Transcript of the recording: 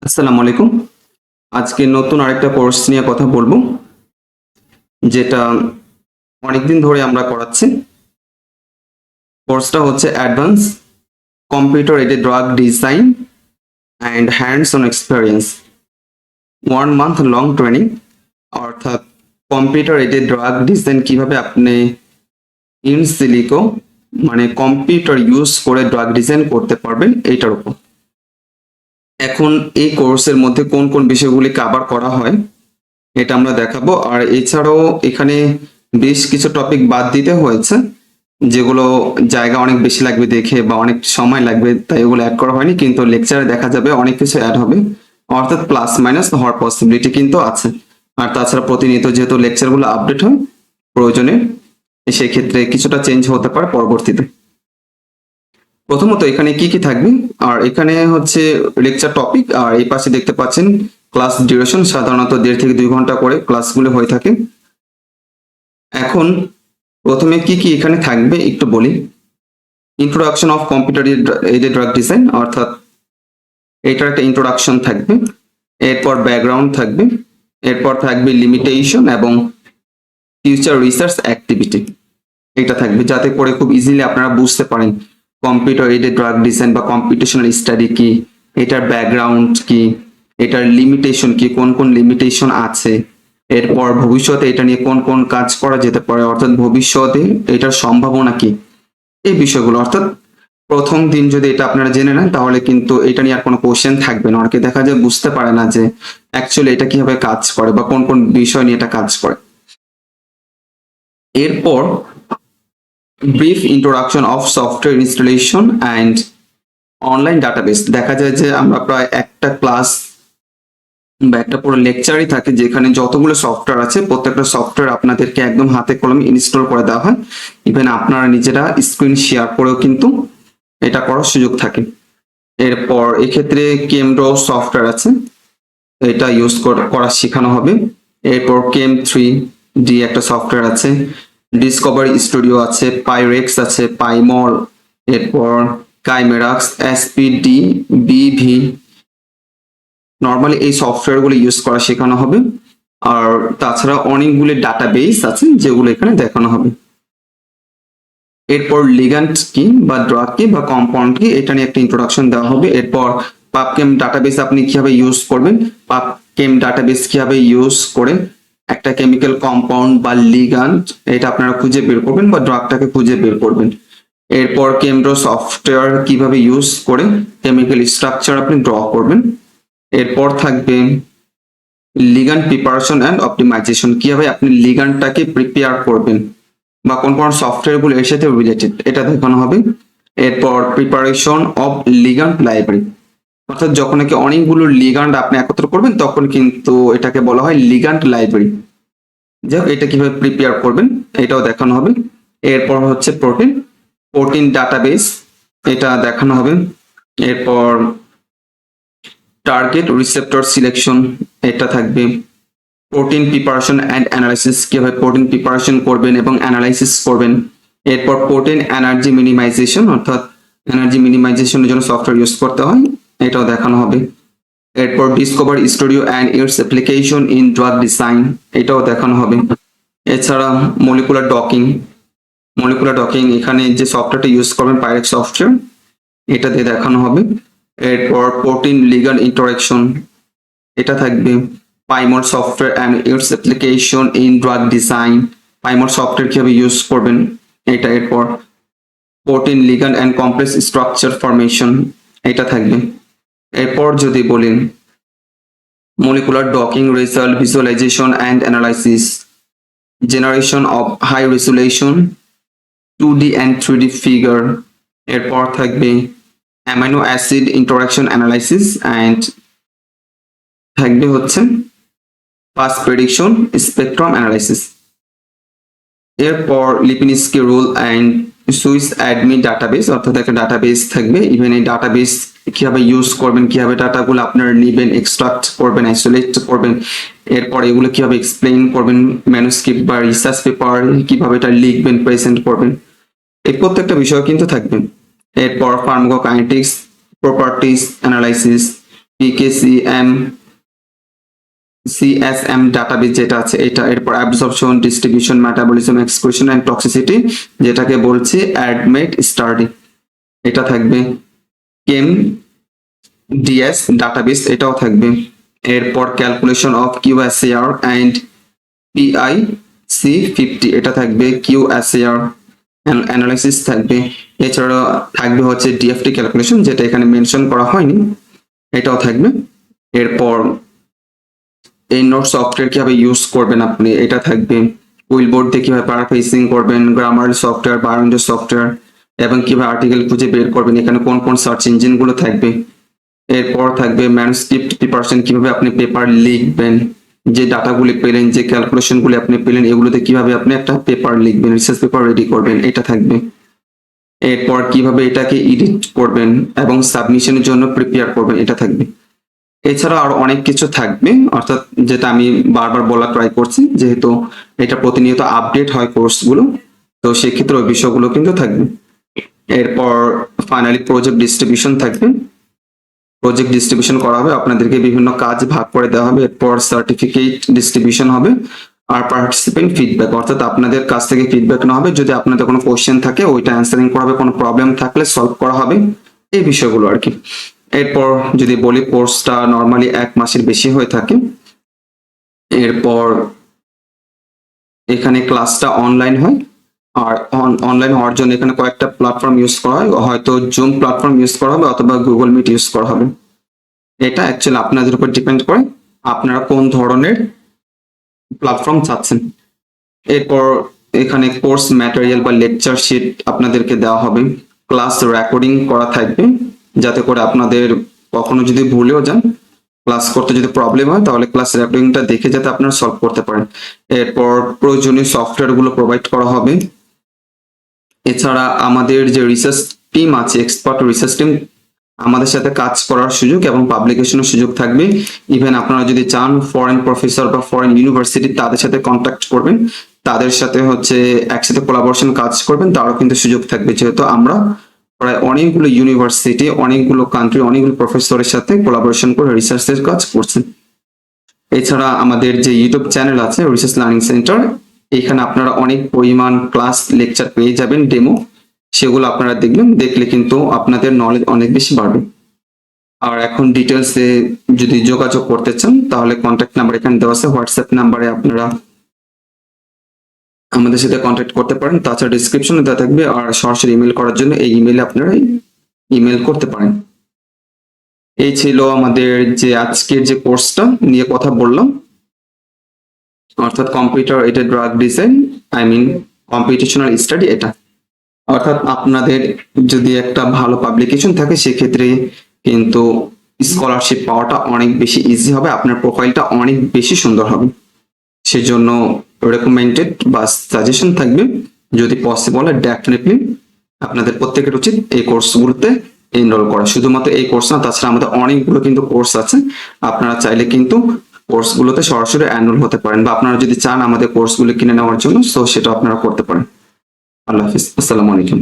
আসসালামু আলাইকুম। আজকে নতুন আরেকটা কোর্স নিয়ে কথা বলবো, যেটা অনেকদিন ধরে আমরা করাচ্ছি। কোর্সটা হচ্ছে advance computer aided drug design and hands on experience 1 month long training. অর্থাৎ কম্পিউটার এইডেড ড্রাগ ডিজাইন কিভাবে আপনি ইন সিলিকো মানে কম্পিউটার ইউজ করে ড্রাগ ডিজাইন করতে পারবেন এইটার উপর। এখন এই কোর্সের মধ্যে কোন কোন বিষয়গুলি কভার করা হয় এটা আমরা দেখাবো। আর এছাড়াও এখানে বেশ কিছু টপিক বাদ দিতে হয়েছে, যেগুলো জায়গা অনেক বেশি লাগবে দেখে বা অনেক সময় লাগবে, তাই এগুলো অ্যাড করা হয়নি। কিন্তু লেকচারে দেখা যাবে অনেক কিছু অ্যাড হবে, অর্থাৎ প্লাস মাইনাস হওয়ার পসিবিলিটি কিন্তু আছে। আর তাছাড়া প্রতিনিয়ত যেহেতু লেকচারগুলো আপডেট হয়, প্রয়োজনে সেই ক্ষেত্রে কিছুটা চেঞ্জ হতে পারে পরবর্তীতে। প্রথমত এখানে কি কি থাকবে, আর এখানে হচ্ছে লেকচার টপিক, আর এই পাশে দেখতে পাচ্ছেন ক্লাস ডিউরেশন। সাধারণত 1.5 থেকে 2 ঘন্টা করে ক্লাসগুলো হয়ে থাকে। এখন প্রথমে কি কি এখানে থাকবে একটু বলি। Introduction of computer aided drug design, অর্থাৎ এটার একটা ইন্ট্রোডাকশন থাকবে। এরপর ব্যাকগ্রাউন্ড থাকবে। এরপর থাকবে লিমিটেশন এবং ফিউচার রিসার্চ অ্যাক্টিভিটি। এটা থাকবে যাতে করে খুব ইজিলি আপনারা বুঝতে পারেন কম্পিউটার এইডেড ড্রাগ ডিজাইন বা কম্পিউটেশনাল স্টাডি কি, এটার ব্যাকগ্রাউন্ড কি, এটার লিমিটেশন কি, কোন কোন লিমিটেশন আছে, এরপর ভবিষ্যতে এটা নিয়ে কোন কোন কাজ করা যেতে পারে, অর্থাৎ ভবিষ্যতে এটার সম্ভাবনা কি, এই বিষয়গুলো। অর্থাৎ প্রথম দিন যদি এটা আপনারা জেনে নেন তাহলে কিন্তু এটা নিয়ে আর কোনো কোশ্চেন থাকবে না। অনেকে দেখা যায় বুঝতে পারে না যে অ্যাকচুয়ালি এটা কিভাবে কাজ করে বা কোন কোন বিষয় নিয়ে এটা কাজ করে। এরপর brief introduction of software installation and online database. দেখা যায় যে আমরা প্রায় একটা ক্লাস বা একটা পুরো লেকচারই থাকে যেখানে যতগুলো সফটওয়্যার আছে প্রত্যেকটা সফটওয়্যার আপনাদেরকে একদম হাতে কলমে ইনস্টল করে দেওয়া হয়। ইভেন আপনারা নিজেরা স্ক্রিন শেয়ার করেও কিন্তু এটা করার সুযোগ থাকে। এরপর এক্ষেত্রে কেমডো সফটওয়্যার আছে, এটা ইউজ করা শেখানো হবে। এরপর কেম3D একটা সফটওয়্যার আছে, ডিসকভারি স্টুডিও আছে, পাইরেক্স আছে, পাইমল, এরপর কাইমেরাক্স, এসপিডি, বিভি। নর্মালি এই সফটওয়্যারগুলো ইউজ করা শেখানো হবে। আর তাছাড়া অনেকগুলি ডাটাবেস আছে যেগুলো এখানে দেখানো হবে। এরপর লিগ্যান্ড কি বা ড্রাগ কি বা কম্পাউন্ড কি, এটা নিয়ে একটা ইন্ট্রোডাকশন দেওয়া হবে। এরপর পাবকেম ডাটাবেস আপনি কিভাবে ইউজ করবেন, পাবকেম ডাটাবেস কিভাবে ইউজ করে একটা কেমিক্যাল কম্পাউন্ড বা লিগ্যান্ড এটা আপনারা খুঁজে বের করবেন বা ড্রাগটাকে খুঁজে বের করবেন। এরপর কেমড্রো সফটওয়্যার কিভাবে ইউজ করে কেমিক্যাল স্ট্রাকচার আপনি ড্র করবেন। এরপর থাকবে লিগ্যান্ড প্রিপারেশন অ্যান্ড অপটিমাইজেশন, কিভাবে আপনি লিগ্যান্ডটাকে প্রিপেয়ার করবেন বা কোন কোন সফটওয়্যার গুলো এর সাথে রিলেটেড এটা দেখানো হবে। এরপর প্রিপারেশন অফ লিগ্যান্ড লাইব্রেরি, অর্থাৎ যখন নাকি অনেকগুলো লিগ্যান্ড আপনি একত্র করবেন তখন কিন্তু এটাকে বলা হয় লিগ্যান্ড লাইব্রেরি। যাই হোক, এটা কিভাবে প্রিপেয়ার করবেন এটাও দেখানো হবে। এরপর হচ্ছে প্রোটিন ডাটাবেস, এটা দেখানো হবে। এরপর টার্গেট রিসেপ্টর সিলেকশন এটা থাকবে। প্রোটিন প্রিপারেশন অ্যান্ড অ্যানালাইসিস, কিভাবে প্রোটিন প্রিপারেশন করবেন এবং অ্যানালাইসিস করবেন। এরপর প্রোটিন এনার্জি মিনিমাইজেশন, অর্থাৎ এনার্জি মিনিমাইজেশনের জন্য সফটওয়্যার ইউজ করতে হয়, এটাও দেখানো হবে। এরপর discover studio and its application in drug design, এটাও দেখানো হবে। এছাড়া মলিকুলার ডকিং এখানে যে সফটওয়্যারটা ইউজ করবেন পাইরেক্স সফটওয়্যার, এটা দিয়ে দেখানো হবে। এরপর প্রোটিন লিগ্যান্ড ইন্টারেকশন, এটা থাকবে। PyMOL software and its application in drug design, PyMOL software কিভাবে ইউজ করবেন এটা। এরপর protein ligand and complex structure formation, এটা থাকবে। এরপর যদি বলেন molecular docking result visualization and analysis, generation of high resolution 2D and 3D figure. এরপর থাকবে amino acid interaction analysis and থাকবে হচ্ছে পাস প্রেডিকশন স্পেকট্রাম অ্যানালাইসিস। এরপর Lipinski rule and Swiss ADME database, অর্থাৎ একটা ডাটাবেস থাকবে। ইভেন এই database কিভাবে ইউজ করবেন, কিভাবে ডাটাগুলো আপনারা নেবেন, এক্সট্রাক্ট করবেন, আইসোলেট করবেন, এরপর এগুলো কিভাবে এক্সপ্লেইন করবেন, ম্যানুস্ক্রিপ্ট বা রিসার্চ পেপার কিভাবে এটা লিখবেন, প্রেজেন্ট করবেন, এই প্রত্যেকটা বিষয় কিন্তু থাকবে। এরপর pharmacokinetics properties analysis, pkCSM, CSM database যেটা আছে এটা, এরপর absorption, distribution, metabolism, excretion and toxicity যেটাকে বলছি অ্যাডমেট স্টাডি এটা থাকবে, কেম ডিএস ডাটাবেস এটাও থাকবে, এরপর ক্যালকুলেশন অফ কিউএসএআর অ্যান্ড PIC50 এটা থাকবে, কিউএসএআর অ্যানালাইসিস থাকবে, এছাড়া থাকবে হচ্ছে ডিএফটি ক্যালকুলেশন যেটা এখানে মেনশন করা হয়নি এটাও থাকবে, এরপর এই নোট সফটওয়্যার কিভাবে ইউজ করবেন আপনি এটা থাকবে, উইলবোর্ড দিয়ে কিভাবে প্যারাফ্রেজিং করবেন, গ্রামার সফটওয়্যার, বায়োন্ডো সফটওয়্যার এবং কিভাবে আর্টিকেল খুঁজে বের করবেন, এখানে কোন কোন সার্চ ইঞ্জিন গুলো থাকবে, এরপর থাকবে ম্যানুস্ক্রিপ্ট প্রিপারেশন কিভাবে আপনি পেপার লিখবেন, যে ডাটাগুলি পেলেন, যে ক্যালকুলেশনগুলি আপনি পেলেন এগুলোতে কিভাবে আপনি একটা পেপার লিখবেন, রিসার্চ পেপার রেডি করবেন এটা থাকবে, এরপর কিভাবে এটাকে এডিট করবেন এবং সাবমিশনের জন্য প্রিপেয়ার করবেন এটা থাকবে। এছাড়া আরো অনেক কিছু থাকবে, অর্থাৎ যেটা আমি বারবার বলা ট্রাই করছি, যেহেতু এটা প্রতিনিয়ত আপডেট হয় কোর্সগুলো, তো সেক্ষেত্রে ওই বিষয়গুলো কিন্তু থাকবে। এরপর ফাইনালি প্রজেক্ট ডিস্ট্রিবিউশন থাকবে, প্রজেক্ট ডিস্ট্রিবিউশন করা হবে, আপনাদেরকে বিভিন্ন কাজ ভাগ করে দেওয়া হবে, এরপর সার্টিফিকেট ডিস্ট্রিবিউশন হবে, আর পার্টিসিপেন্ট ফিডব্যাক, অর্থাৎ আপনাদের কাছ থেকে ফিডব্যাক নেওয়া হবে, যদি আপনাদের কোনো কোশ্চেন থাকে ওইটা অ্যান্সারিং করা হবে, কোনো প্রবলেম থাকলে সলভ করা হবে, এই বিষয়গুলো আর কি। এরপর যদি বলি কোর্সটা নর্মালি 1 মাসের বেশি হয়ে থাকে, এরপর এখানে ক্লাসটা অনলাইন হয়, আর অনলাইন হওয়ার জন্য এখানে কয়েকটা প্ল্যাটফর্ম ইউজ করা হয়, হয়তো জুম প্ল্যাটফর্ম ইউজ করা হবে অথবা গুগল মিট ইউজ করা হবে, এটা অ্যাকচুয়ালি আপনাদের উপর ডিপেন্ড করে আপনারা কোন ধরনের প্ল্যাটফর্ম চাচ্ছেন। এরপর এখানে কোর্স ম্যাটেরিয়াল বা লেকচার শিট আপনাদেরকে দেওয়া হবে, ক্লাস রেকর্ডিং করা থাকবে যাতে করে আপনাদের কখনো যদি ভুলেও যান ক্লাস করতে যদি প্রবলেম হয় তাহলে ক্লাস রেকর্ডিংটা দেখে যাতে আপনারা সলভ করতে পারেন। এরপর প্রয়োজনীয় সফটওয়্যার গুলো প্রোভাইড করা হবে। এছাড়া আমাদের যে রিসার্চ টিম আছে, এক্সপার্ট রিসার্চ টিম, আমাদের সাথে কাজ করার সুযোগ এবং পাবলিকেশনের সুযোগ থাকবে। ইভেন আপনারা যদি চান ফরেন প্রফেসর বা ফরেন ইউনিভার্সিটি তাদের সাথে কন্ট্যাক্ট করবেন, তাদের সাথে হচ্ছে একসাথে কোলাবোরেশন কাজ করবেন, তারও কিন্তু সুযোগ থাকবে, যেহেতু আমরা প্রায় অনেকগুলো ইউনিভার্সিটি, অনেকগুলো কান্ট্রি, অনেকগুলো প্রফেসরের সাথে কোলাবোরেশন করে রিসার্চের কাজ করছেন। এছাড়া আমাদের যে ইউটিউব চ্যানেল আছে রিসার্চ লার্নিং সেন্টার, এখানে আপনারা অনেক পরিমাণ ক্লাস লেকচার পেয়ে যাবেন ডেমো, সেগুলো আপনারা দেখবেন, দেখলে কিন্তু আপনাদের নলেজ অনেক বেশি বাড়বে। আর এখন ডিটেলসে যদি যোগাযোগ করতে চান তাহলে কন্ট্যাক্ট নাম্বার এখানে দেওয়া আছে, হোয়াটসঅ্যাপ নাম্বারে আপনারা আমাদের সাথে কন্ট্যাক্ট করতে পারেন, তাছাড়া ডিসক্রিপশনে দেওয়া থাকবে, আর সরাসরি ইমেল করার জন্য এই ইমেলে আপনারা ইমেল করতে পারেন। এই ছিল আমাদের যে আজকের যে কোর্সটা নিয়ে কথা বললাম, অর্থাৎ computer aided drug design, I mean computational study. এটা অর্থাৎ আপনাদের যদি একটা ভালো পাবলিকেশন থাকে সেক্ষেত্রে কিন্তু স্কলারশিপ পাওয়াটা অনেক বেশি ইজি হবে, আপনার প্রোফাইলটা অনেক বেশি সুন্দর হবে। সেজন্য রেকমেন্ডেড বা সাজেশন থাকবে, যদি পসিবল হয় ডেফিনেটলি আপনাদের প্রত্যেকের উচিত এই কোর্সগুলোতে এনরোল করা। শুধুমাত্র এই কোর্স না, তাছাড়া আমাদের অনেকগুলো কিন্তু কোর্স আছে, আপনারা চাইলে কিন্তু কোর্সগুলোতে সরাসরি এনরোল হতে পারেন, বা আপনারা যদি চান আমাদের কোর্সগুলো কিনে নেওয়ার জন্য, সো সেটা আপনারা করতে পারেন। আল্লাহ হাফিজ, আসসালামু আলাইকুম।